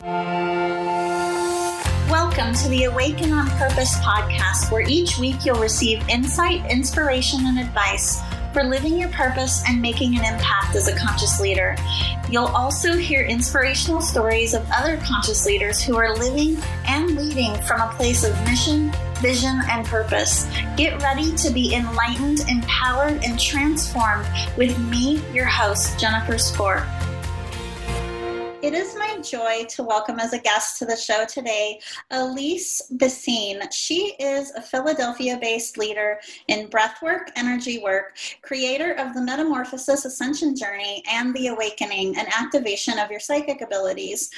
Welcome to the Awaken on Purpose podcast, where each week you'll receive insight, inspiration, and advice for living your purpose and making an impact as a conscious leader. You'll also hear inspirational stories of other conscious leaders who are living and leading from a place of mission, vision, and purpose. Get ready to be enlightened, empowered, and transformed with me, your host, Jennifer Spore. It is my joy to welcome as a guest to the show today, Alyse Bacine. She is a Philadelphia-based leader in breathwork, energy work, creator of the Metamorphosis Ascension Journey and the Awakening and Activation of Your Psychic Abilities.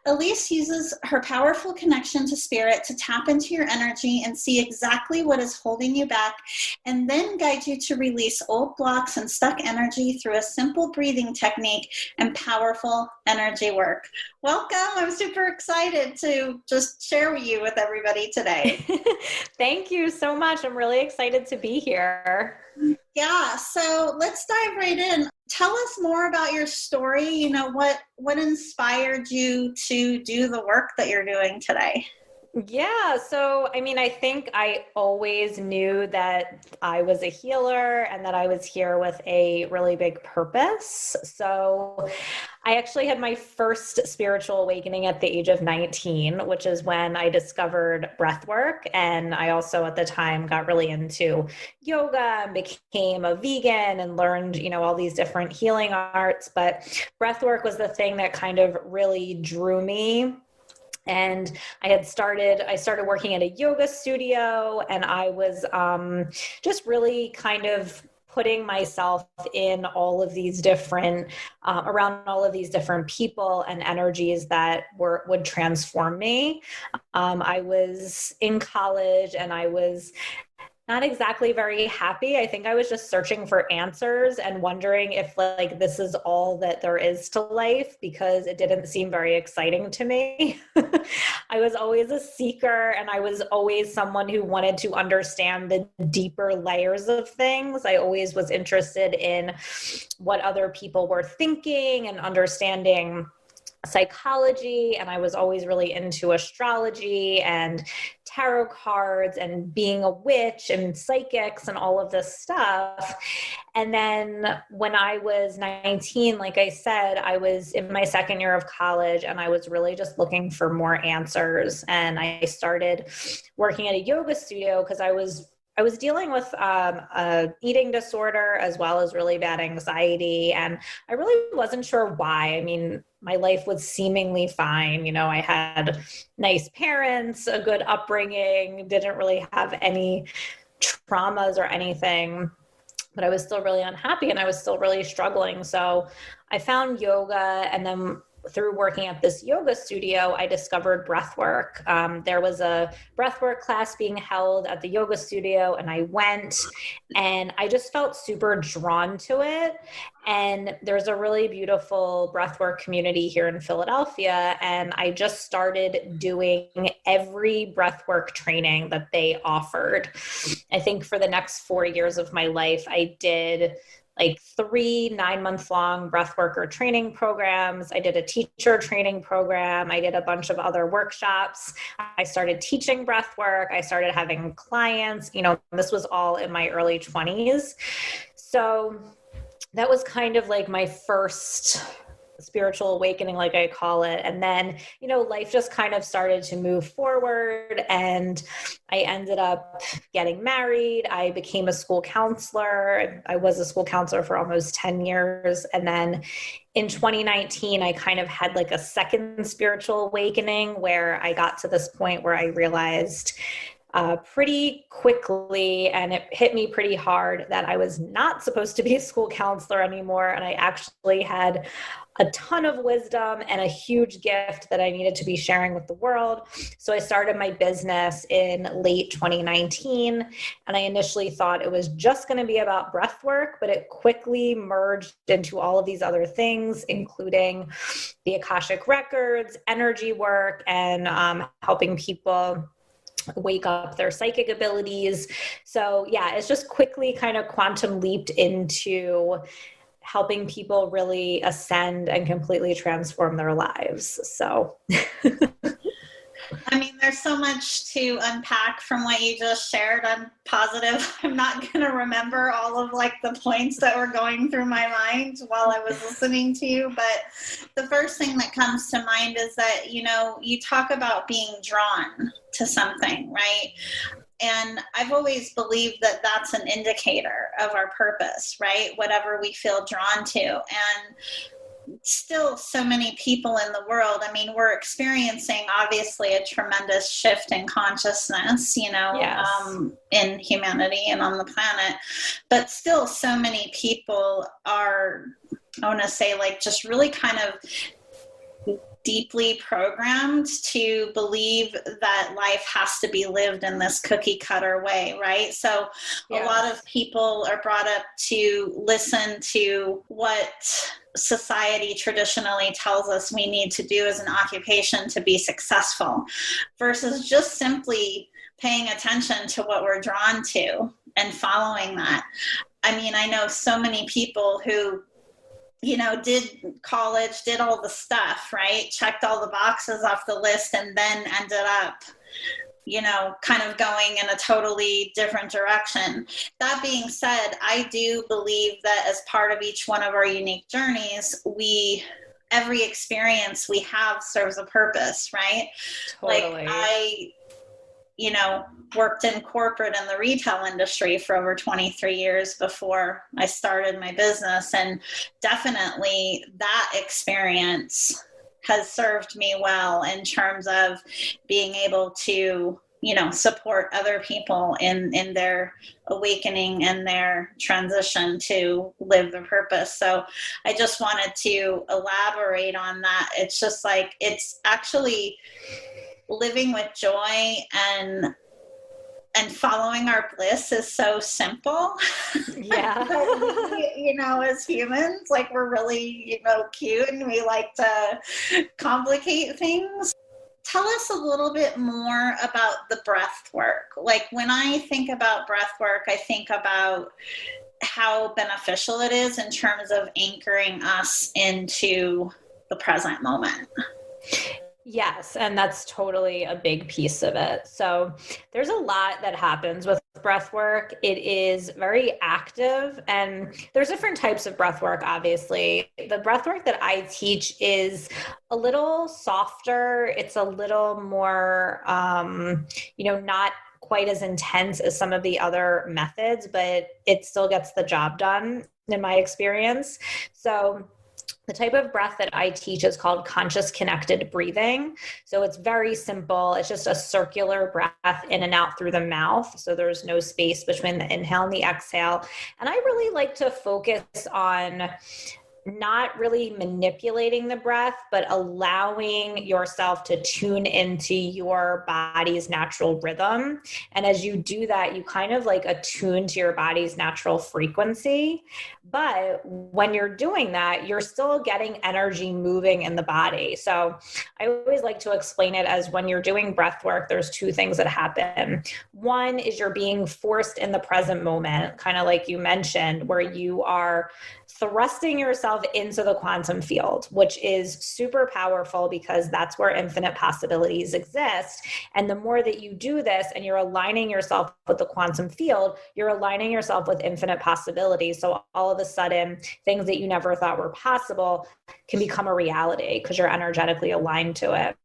Alyse uses her powerful connection to spirit to tap into your energy and see exactly what is holding you back, and then guide you to release old blocks and stuck energy through a simple breathing technique and powerful energy work. Welcome. I'm super excited to just share you with everybody today. Thank you so much. I'm really excited to be here. Yeah, so let's dive right in. Tell us more about your story. You know, what inspired you to do the work that you're doing today? Yeah. So, I think I always knew that I was a healer and that I was here with a really big purpose. So I actually had my first spiritual awakening at the age of 19, which is when I discovered breath work. And I also at the time got really into yoga and became a vegan and learned, all these different healing arts. But breath work was the thing that kind of really drew me. And I started working at a yoga studio, and I was just really kind of putting myself in all of these different, around all of these different people and energies that would transform me. I was in college and I was not exactly very happy. I think I was just searching for answers and wondering if this is all that there is to life, because it didn't seem very exciting to me. I was always a seeker, and I was always someone who wanted to understand the deeper layers of things. I always was interested in what other people were thinking and understanding psychology, and I was always really into astrology and tarot cards and being a witch and psychics and all of this stuff. And then when I was 19, like I said, I was in my second year of college, and I was really just looking for more answers. And I started working at a yoga studio because I was dealing with a eating disorder as well as really bad anxiety. And I really wasn't sure why. My life was seemingly fine. I had nice parents, a good upbringing, didn't really have any traumas or anything, but I was still really unhappy and I was still really struggling. So I found yoga, and then through working at this yoga studio, I discovered breathwork. There was a breathwork class being held at the yoga studio, and I went, and I just felt super drawn to it. And there's a really beautiful breathwork community here in Philadelphia, and I just started doing every breathwork training that they offered. I think for the next 4 years of my life, I did 3 9-month-long breathworker training programs. I did a teacher training program. I did a bunch of other workshops. I started teaching breathwork. I started having clients. This was all in my early 20s. So that was kind of my first spiritual awakening, like I call it. And then, life just kind of started to move forward, and I ended up getting married. I became a school counselor. I was a school counselor for almost 10 years. And then in 2019, I kind of had a second spiritual awakening where I got to this point where I realized pretty quickly, and it hit me pretty hard, that I was not supposed to be a school counselor anymore. And I actually had a ton of wisdom and a huge gift that I needed to be sharing with the world. So I started my business in late 2019, and I initially thought it was just going to be about breath work, but it quickly merged into all of these other things, including the Akashic Records, energy work, and helping people wake up their psychic abilities. So yeah, it's just quickly kind of quantum leaped into helping people really ascend and completely transform their lives. So I mean, there's so much to unpack from what you just shared. I'm positive I'm not going to remember all of like the points that were going through my mind while I was listening to you. But the first thing that comes to mind is that, you know, you talk about being drawn to something, right? And I've always believed that that's an indicator of our purpose, right? Whatever we feel drawn to. And still so many people in the world. I mean, we're experiencing obviously a tremendous shift in consciousness, you know, yes. in humanity and on the planet, but still so many people are, I want to say, like, just really kind of deeply programmed to believe that life has to be lived in this cookie cutter way, right? So Yes. A lot of people are brought up to listen to what society traditionally tells us we need to do as an occupation to be successful, versus just simply paying attention to what we're drawn to and following that. I mean, I know so many people who, you know, did college, did all the stuff, right? Checked all the boxes off the list, and then ended up, you know, kind of going in a totally different direction. That being said, I do believe that as part of each one of our unique journeys, every experience we have serves a purpose, right? Totally. Like you know, worked in corporate in the retail industry for over 23 years before I started my business. And definitely that experience has served me well in terms of being able to, you know, support other people in their awakening and their transition to live their purpose. So I just wanted to elaborate on that. It's just like, it's actually living with joy and following our bliss is so simple. Yeah. You know, as humans, like, we're really, you know, cute and we like to complicate things. Tell us a little bit more about the breath work. Like, when I think about breath work, I think about how beneficial it is in terms of anchoring us into the present moment. Yes, and that's totally a big piece of it. So there's a lot that happens with breath work. It is very active, and there's different types of breath work, obviously. The breath work that I teach is a little softer. It's a little more, you know, not quite as intense as some of the other methods, but it still gets the job done in my experience. So the type of breath that I teach is called conscious connected breathing. So it's very simple. It's just a circular breath in and out through the mouth. So there's no space between the inhale and the exhale. And I really like to focus on not really manipulating the breath, but allowing yourself to tune into your body's natural rhythm. And as you do that, you kind of like attune to your body's natural frequency. But when you're doing that, you're still getting energy moving in the body. So I always like to explain it as, when you're doing breath work, there's two things that happen. One is you're being forced in the present moment, kind of like you mentioned, where you are thrusting yourself into the quantum field, which is super powerful because that's where infinite possibilities exist. And the more that you do this and you're aligning yourself with the quantum field, you're aligning yourself with infinite possibilities. So all of a sudden, things that you never thought were possible can become a reality because you're energetically aligned to it.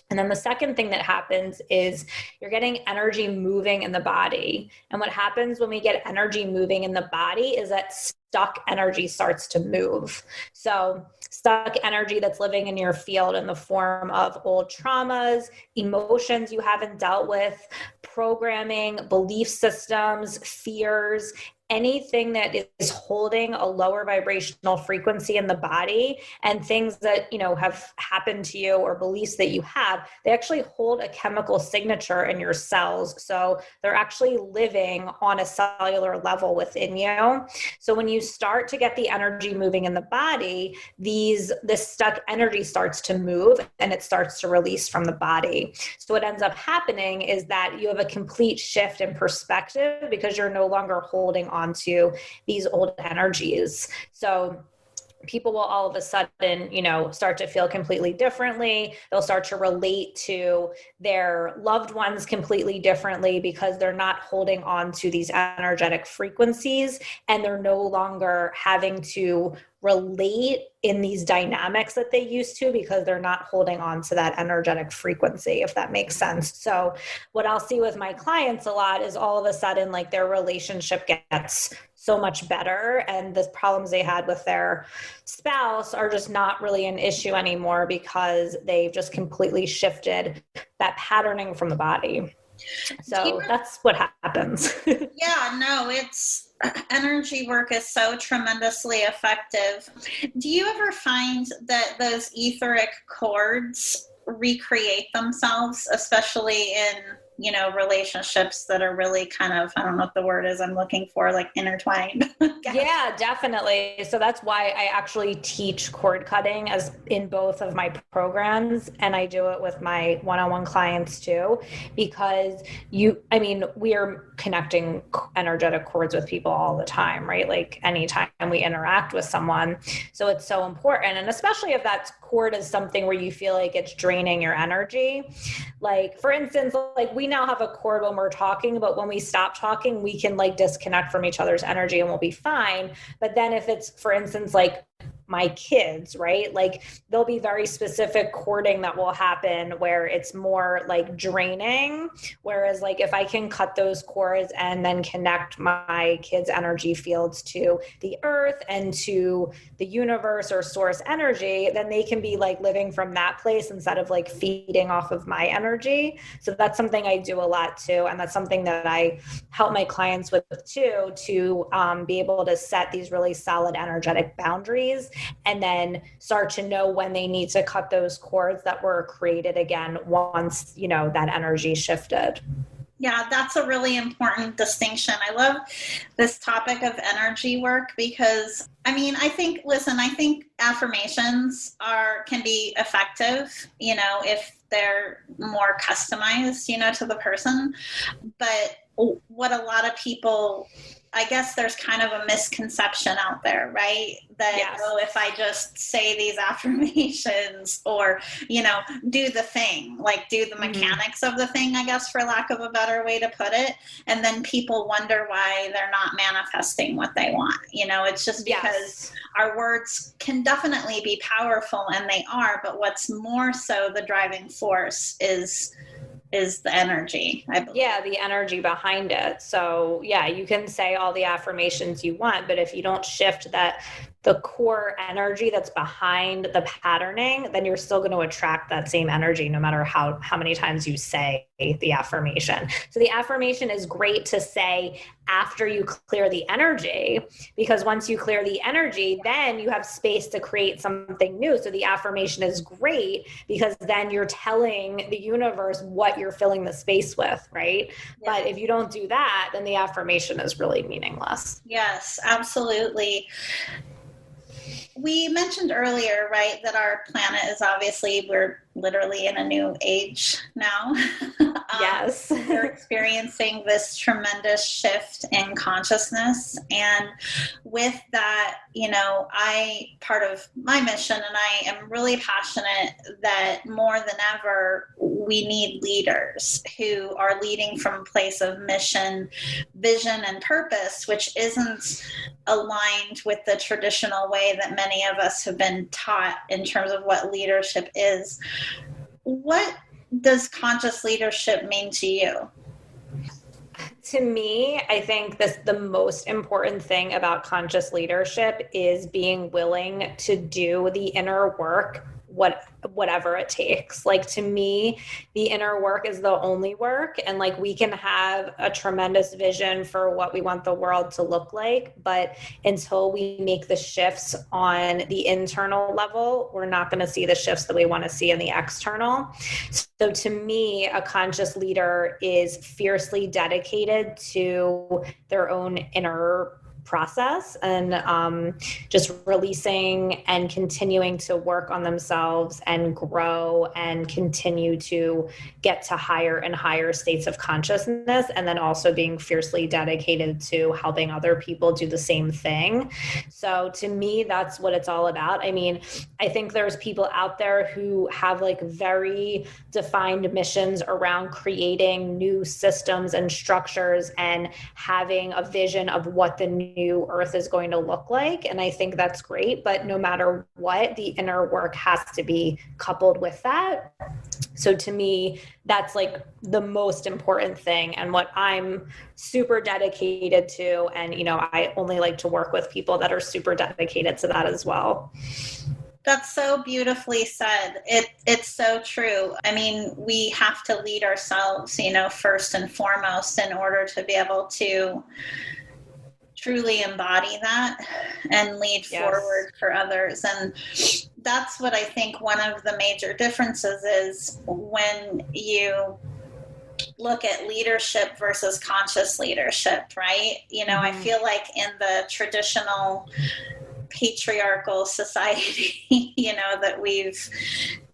And then the second thing that happens is you're getting energy moving in the body. And what happens when we get energy moving in the body is that stuck energy starts to move. So stuck energy that's living in your field in the form of old traumas, emotions you haven't dealt with, programming, belief systems, fears, anything that is holding a lower vibrational frequency in the body, and things that, you know, have happened to you or beliefs that you have, they actually hold a chemical signature in your cells. So they're actually living on a cellular level within you. So when you start to get the energy moving in the body, this stuck energy starts to move and it starts to release from the body. So what ends up happening is that you have a complete shift in perspective because you're no longer holding onto these old energies. So people will all of a sudden, start to feel completely differently. They'll start to relate to their loved ones completely differently because they're not holding on to these energetic frequencies, and they're no longer having to relate in these dynamics that they used to because they're not holding on to that energetic frequency, if that makes sense. So what I'll see with my clients a lot is all of a sudden, like, their relationship gets so much better, and the problems they had with their spouse are just not really an issue anymore because they've just completely shifted that patterning from the body. So that's what happens. Yeah, no, energy work is so tremendously effective. Do you ever find that those etheric cords recreate themselves, especially in, relationships that are really kind of, I don't know what the word is I'm looking for, like intertwined? Yeah, definitely. So that's why I actually teach cord cutting as in both of my programs. And I do it with my one-on-one clients too, because we are connecting energetic cords with people all the time, right? Like anytime we interact with someone. So it's so important. And especially if that cord is something where you feel like it's draining your energy. Like, for instance, like, we now have a cord when we're talking, but when we stop talking, we can like disconnect from each other's energy and we'll be fine. But then if it's, for instance, like my kids, right? Like, there'll be very specific cording that will happen where it's more like draining. Whereas like if I can cut those cords and then connect my kids' energy fields to the earth and to the universe or source energy, then they can be like living from that place instead of like feeding off of my energy. So that's something I do a lot too. And that's something that I help my clients with too, to be able to set these really solid energetic boundaries and then start to know when they need to cut those cords that were created again once, that energy shifted. Yeah, that's a really important distinction. I love this topic of energy work because, I think affirmations can be effective, if they're more customized, to the person. But what a lot of people, I guess there's kind of a misconception out there, right? That, yes. If I just say these affirmations or, do the thing, like do the mechanics of the thing, I guess, for lack of a better way to put it. And then people wonder why they're not manifesting what they want. It's just because our words can definitely be powerful, and they are, but what's more so the driving force is the energy, I believe. Yeah, the energy behind it. So yeah, you can say all the affirmations you want, but if you don't shift the core energy that's behind the patterning, then you're still going to attract that same energy no matter how many times you say the affirmation. So the affirmation is great to say after you clear the energy, because once you clear the energy, then you have space to create something new. So the affirmation is great because then you're telling the universe what you're filling the space with, right? Yeah. But if you don't do that, then the affirmation is really meaningless. Yes, absolutely. We mentioned earlier, right, that our planet is we're literally in a new age now. Yes. We're experiencing this tremendous shift in consciousness. And with that, part of my mission, and I am really passionate that more than ever, we need leaders who are leading from a place of mission, vision, and purpose, which isn't aligned with the traditional way that many of us have been taught in terms of what leadership is. What does conscious leadership mean to you? To me, I think the most important thing about conscious leadership is being willing to do the inner work, whatever it takes. Like, to me, the inner work is the only work. And like, we can have a tremendous vision for what we want the world to look like, but until we make the shifts on the internal level, we're not going to see the shifts that we want to see in the external. So to me, a conscious leader is fiercely dedicated to their own inner process, and just releasing and continuing to work on themselves and grow and continue to get to higher and higher states of consciousness, and then also being fiercely dedicated to helping other people do the same thing. So to me, that's what it's all about. I mean, I think there's people out there who have like very defined missions around creating new systems and structures and having a vision of what the new earth is going to look like. And I think that's great. But no matter what, the inner work has to be coupled with that. So to me, that's like the most important thing and what I'm super dedicated to. And, I only like to work with people that are super dedicated to that as well. That's so beautifully said. It's so true. I mean, we have to lead ourselves, first and foremost, in order to be able to truly embody that and lead forward for others. And that's what I think one of the major differences is when you look at leadership versus conscious leadership, right? I feel like in the traditional patriarchal society, that we've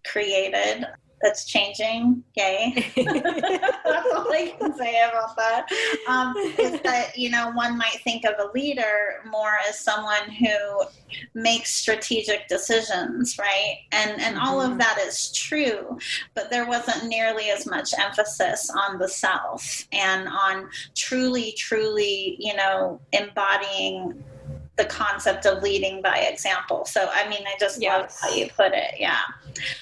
created, that's changing. Yay. That's all I can say about that. Is that, one might think of a leader more as someone who makes strategic decisions, right? And all of that is true, but there wasn't nearly as much emphasis on the self and on truly, embodying the concept of leading by example. So, I mean, I just love how you put it. Yeah.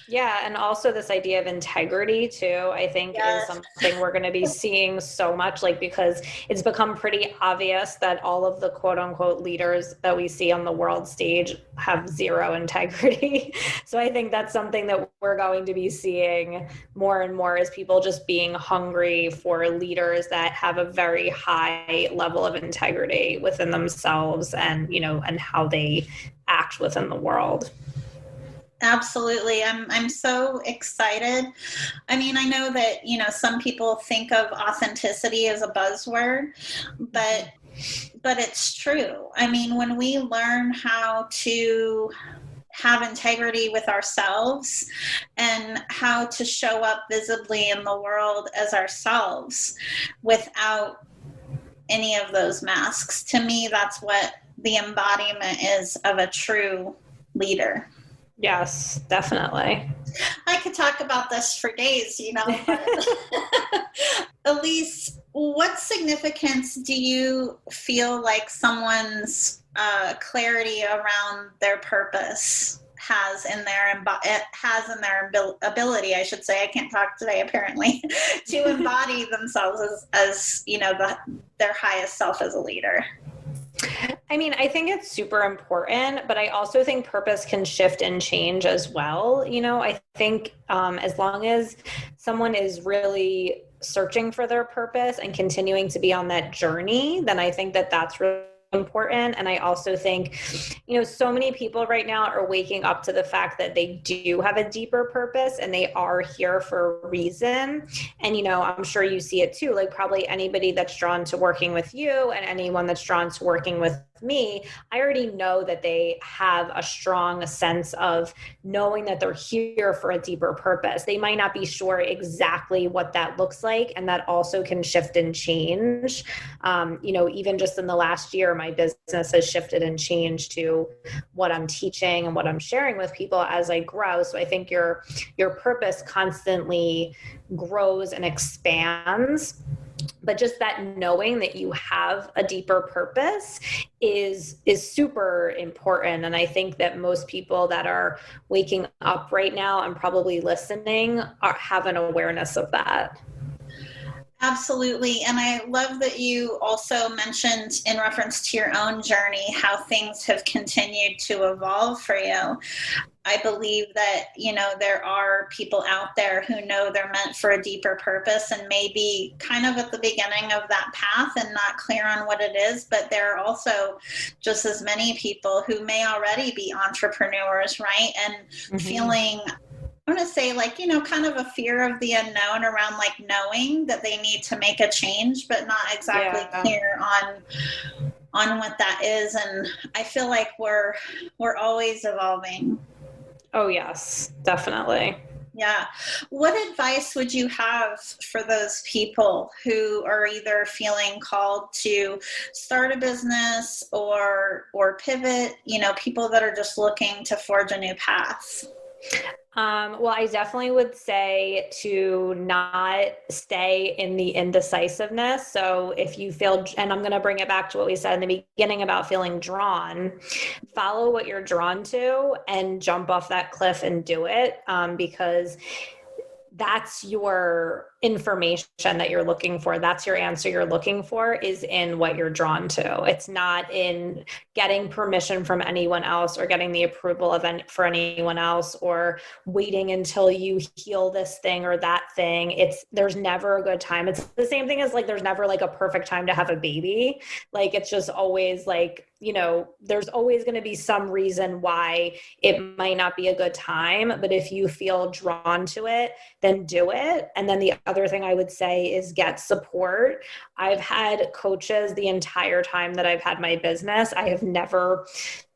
Yeah. And also this idea of integrity too, I think is something we're going to be seeing so much, because it's become pretty obvious that all of the quote unquote leaders that we see on the world stage have zero integrity. So I think that's something that we're going to be seeing more and more, is people just being hungry for leaders that have a very high level of integrity within themselves and, and how they act within the world. Absolutely. I'm so excited. I mean, I know that, some people think of authenticity as a buzzword, but it's true. I mean, when we learn how to have integrity with ourselves and how to show up visibly in the world as ourselves without any of those masks, to me, that's what the embodiment is of a true leader. Yes, definitely. I could talk about this for days, but Alyse, what significance do you feel like someone's clarity around their purpose has in their ability, I should say, I can't talk today apparently, to embody themselves as their highest self as a leader? I mean, I think it's super important, but I also think purpose can shift and change as well. I think as long as someone is really searching for their purpose and continuing to be on that journey, then I think that that's really important. And I also think, so many people right now are waking up to the fact that they do have a deeper purpose and they are here for a reason. And, I'm sure you see it too, like probably anybody that's drawn to working with you and anyone that's drawn to working with me, I already know that they have a strong sense of knowing that they're here for a deeper purpose. They might not be sure exactly what that looks like, and that also can shift and change. Even just in the last year, my business has shifted and changed to what I'm teaching and what I'm sharing with people as I grow. So I think your purpose constantly grows and expands. But just that knowing that you have a deeper purpose is super important. And I think that most people that are waking up right now and probably listening have an awareness of that. Absolutely. And I love that you also mentioned, in reference to your own journey, how things have continued to evolve for you. I believe that, there are people out there who know they're meant for a deeper purpose and maybe kind of at the beginning of that path and not clear on what it is. But there are also just as many people who may already be entrepreneurs, right? And feeling, I want to say, kind of a fear of the unknown around knowing that they need to make a change, but not exactly clear on what that is. And I feel like we're always evolving. Oh, yes, definitely. Yeah. What advice would you have for those people who are either feeling called to start a business or pivot, people that are just looking to forge a new path? Well, I definitely would say to not stay in the indecisiveness. So if you feel, and I'm going to bring it back to what we said in the beginning about feeling drawn, follow what you're drawn to and jump off that cliff and do it, because that's your information that you're looking for. That's your answer you're looking for, is in what you're drawn to. It's not in getting permission from anyone else or getting the approval for anyone else or waiting until you heal this thing or that thing. There's never a good time. It's the same thing as like, there's never like a perfect time to have a baby. Like, it's just always like, there's always going to be some reason why it might not be a good time. But if you feel drawn to it, then do it. And then the other thing I would say is get support. I've had coaches the entire time that I've had my business. I have never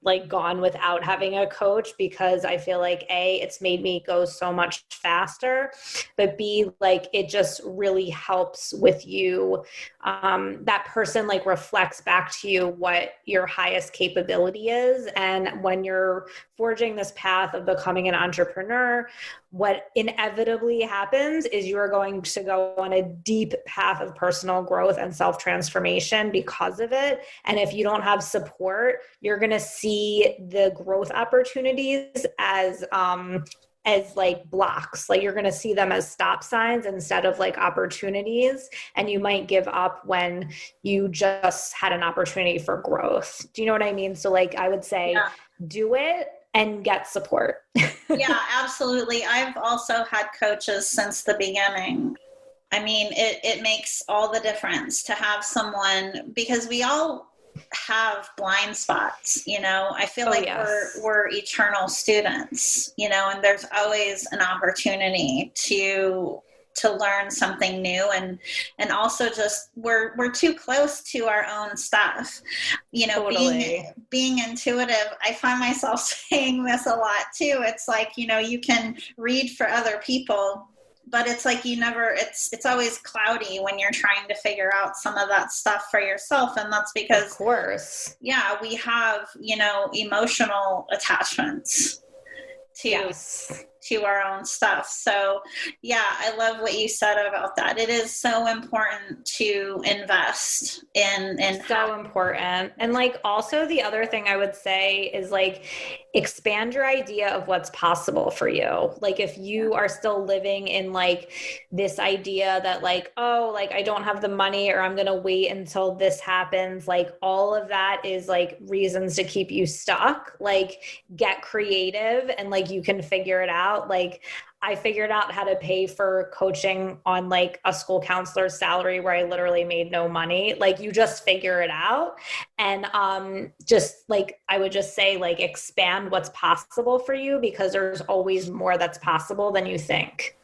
like gone without having a coach, because I feel like A, it's made me go so much faster, but B, like it just really helps with you. That person like reflects back to you what your highest capability is. And when you're forging this path of becoming an entrepreneur, what inevitably happens is you are going to go on a deep path of personal growth and self-transformation because of it. And if you don't have support, you're going to see the growth opportunities as like blocks. Like, you're going to see them as stop signs instead of like opportunities. And you might give up when you just had an opportunity for growth. Do you know what I mean? So like, I would say, do it and get support. Yeah, absolutely. I've also had coaches since the beginning. I mean, it makes all the difference to have someone, because we all have blind spots, I feel like we're eternal students, and there's always an opportunity to learn something new, and also just we're too close to our own stuff, Totally. being intuitive. I find myself saying this a lot too. It's like, you can read for other people, but it's like it's always cloudy when you're trying to figure out some of that stuff for yourself. And that's because, of course, we have, emotional attachments to our own stuff. So I love what you said about that. It is so important to invest in so important. And like, also the other thing I would say is like, expand your idea of what's possible for you. Like, if you are still living in like this idea that like, oh, like I don't have the money, or I'm going to wait until this happens, like all of that is like reasons to keep you stuck. Like, get creative and like you can figure it out. Like, I figured out how to pay for coaching on like a school counselor's salary where I literally made no money. Like, you just figure it out. And just like, I would just say like, expand what's possible for you, because there's always more that's possible than you think.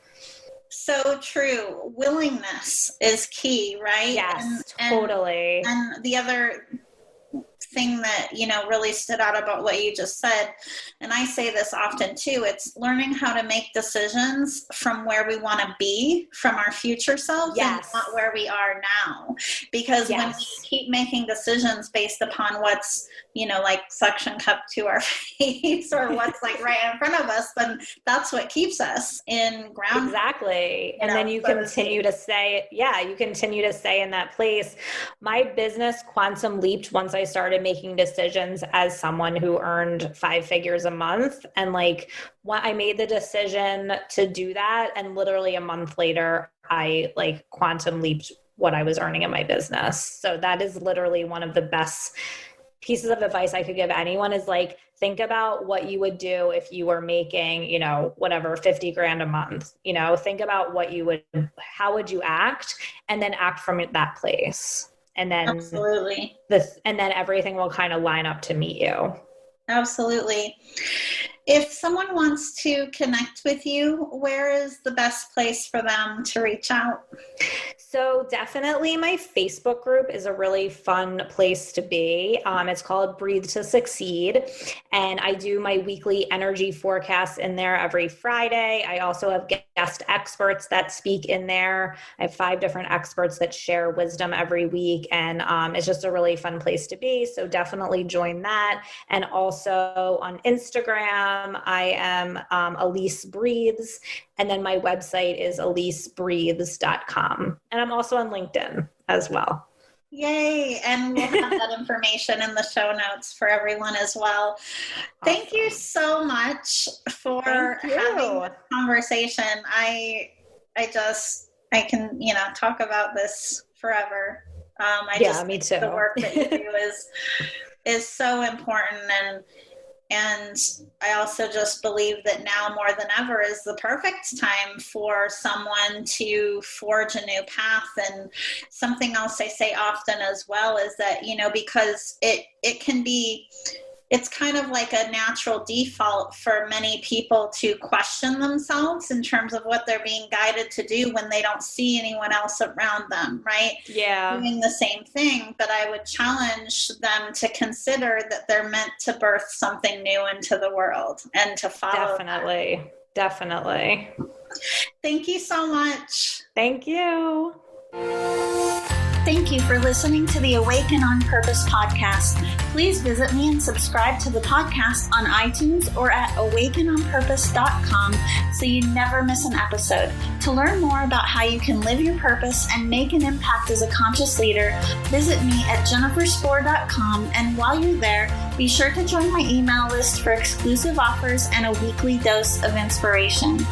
So true. Willingness is key, right? Yes, totally. And the other thing that really stood out about what you just said, and I say this often too, it's learning how to make decisions from where we want to be, from our future selves, and not where we are now. Because when we keep making decisions based upon what's like suction cup to our face, or what's like right in front of us, then that's what keeps us in ground. Exactly. And then you continue to stay in that place. My business quantum leaped once I started making decisions as someone who earned 5 figures a month. And like, when I made the decision to do that, and literally a month later, I like quantum leaped what I was earning in my business. So that is literally one of the best pieces of advice I could give anyone, is like, think about what you would do if you were making, whatever, 50 grand a month, think about how would you act, and then act from that place. And then absolutely, and then everything will kind of line up to meet you. Absolutely. If someone wants to connect with you, where is the best place for them to reach out? So definitely my Facebook group is a really fun place to be. It's called Breathe to Succeed. And I do my weekly energy forecasts in there every Friday. I also have guest experts that speak in there. I have 5 different experts that share wisdom every week. And it's just a really fun place to be. So definitely join that. And also on Instagram, I am Alyse Breathes. And then my website is alysebreathes.com. And I'm also on LinkedIn as well. Yay. And we'll have that information in the show notes for everyone as well. Awesome. Thank you so much for having this conversation. I can, talk about this forever. Me too. The work that you do is so important. And I also just believe that now more than ever is the perfect time for someone to forge a new path. And something else I say often as well is that, because it can be, it's kind of like a natural default for many people to question themselves in terms of what they're being guided to do when they don't see anyone else around them, right? Yeah. Doing the same thing. But I would challenge them to consider that they're meant to birth something new into the world and to follow. Definitely. Thank you so much. Thank you. Thank you for listening to the Awaken on Purpose podcast. Please visit me and subscribe to the podcast on iTunes or at awakenonpurpose.com so you never miss an episode. To learn more about how you can live your purpose and make an impact as a conscious leader, visit me at jenniferspoor.com. And while you're there, be sure to join my email list for exclusive offers and a weekly dose of inspiration.